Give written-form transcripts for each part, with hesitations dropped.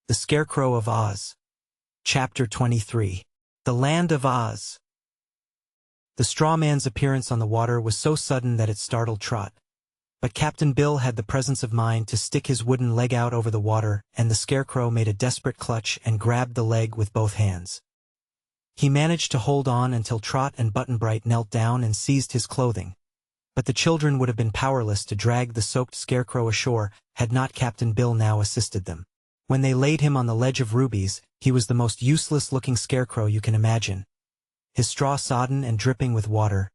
The Scarecrow of Oz. Chapter 23. The Land of Oz. The straw man's appearance on the water was so sudden that it startled Trot. But Captain Bill had the presence of mind to stick his wooden leg out over the water, and the Scarecrow made a desperate clutch and grabbed the leg with both hands. He managed to hold on until Trot and Button-Bright knelt down and seized his clothing. But the children would have been powerless to drag the soaked Scarecrow ashore had not Captain Bill now assisted them. When they laid him on the ledge of rubies, he was the most useless-looking scarecrow you can imagine. His straw sodden and dripping with water,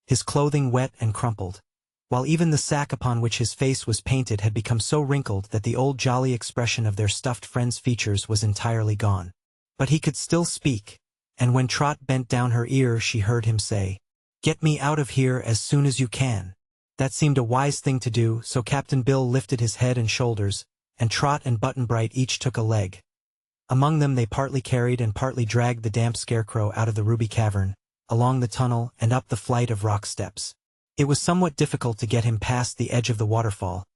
his clothing wet and crumpled, while even the sack upon which his face was painted had become so wrinkled that the old jolly expression of their stuffed friend's features was entirely gone. But he could still speak, and when Trot bent down her ear she heard him say, "Get me out of here as soon as you can." That seemed a wise thing to do, so Captain Bill lifted his head and shoulders, and Trot and Button-Bright each took a leg. Among them they partly carried and partly dragged the damp Scarecrow out of the ruby cavern, along the tunnel and up the flight of rock steps. It was somewhat difficult to get him past the edge of the waterfall,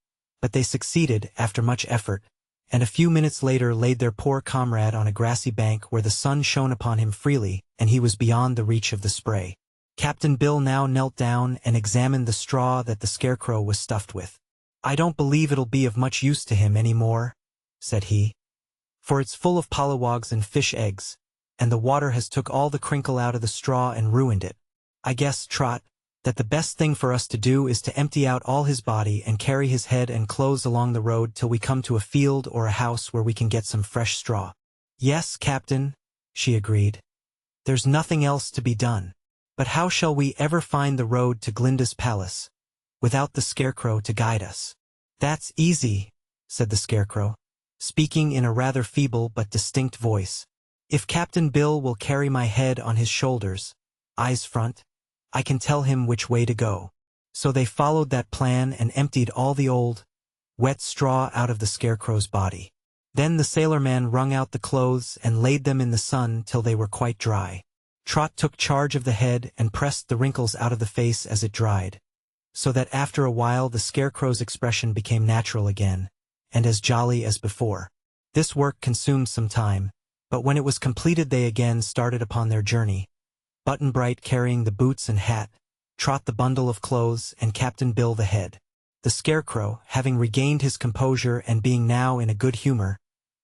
but they succeeded after much effort, and a few minutes later laid their poor comrade on a grassy bank where the sun shone upon him freely and he was beyond the reach of the spray. Captain Bill now knelt down and examined the straw that the Scarecrow was stuffed with. "I don't believe it'll be of much use to him any more," said he, "for it's full of pollywogs and fish eggs, and the water has took all the crinkle out of the straw and ruined it. I guess, Trot, that the best thing for us to do is to empty out all his body and carry his head and clothes along the road till we come to a field or a house where we can get some fresh straw." "Yes, Captain," she agreed. "There's nothing else to be done. But how shall we ever find the road to Glinda's palace, without the Scarecrow to guide us?" "That's easy," said the Scarecrow, speaking in a rather feeble but distinct voice. "If Captain Bill will carry my head on his shoulders, eyes front, I can tell him which way to go." So they followed that plan and emptied all the old, wet straw out of the Scarecrow's body. Then the sailor-man wrung out the clothes and laid them in the sun till they were quite dry. Trot took charge of the head and pressed the wrinkles out of the face as it dried, so that after a while the Scarecrow's expression became natural again, and as jolly as before. This work consumed some time, but when it was completed they again started upon their journey, Button-Bright carrying the boots and hat, Trot the bundle of clothes, and Captain Bill the head. The Scarecrow, having regained his composure and being now in a good humor,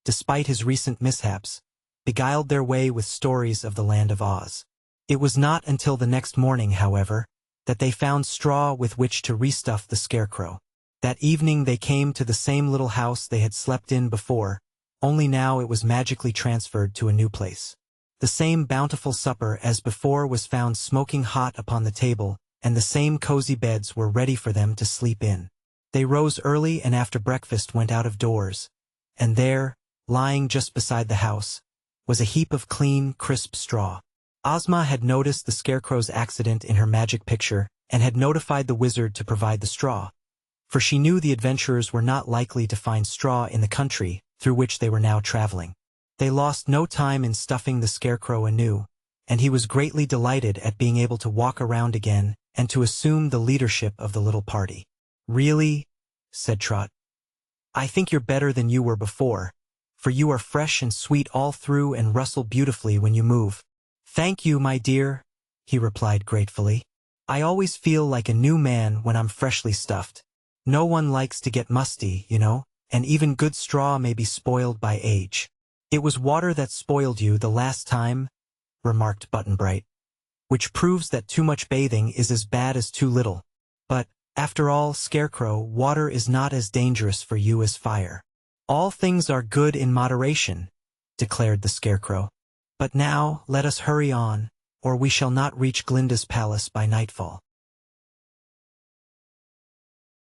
despite his recent mishaps, beguiled their way with stories of the Land of Oz. It was not until the next morning, however, that they found straw with which to restuff the Scarecrow. That evening they came to the same little house they had slept in before, only now it was magically transferred to a new place. The same bountiful supper as before was found smoking hot upon the table, and the same cozy beds were ready for them to sleep in. They rose early and after breakfast went out of doors, and there, lying just beside the house, was a heap of clean, crisp straw. Ozma had noticed the Scarecrow's accident in her magic picture and had notified the wizard to provide the straw, for she knew the adventurers were not likely to find straw in the country through which they were now traveling. They lost no time in stuffing the Scarecrow anew, and he was greatly delighted at being able to walk around again and to assume the leadership of the little party. "Really," said Trot, "I think you're better than you were before, for you are fresh and sweet all through and rustle beautifully when you move." "Thank you, my dear," he replied gratefully. "I always feel like a new man when I'm freshly stuffed. No one likes to get musty, you know, and even good straw may be spoiled by age." "It was water that spoiled you the last time," remarked Button-Bright, "which proves that too much bathing is as bad as too little. But, after all, Scarecrow, water is not as dangerous for you as fire." "All things are good in moderation," declared the Scarecrow. "But now let us hurry on, or we shall not reach Glinda's palace by nightfall."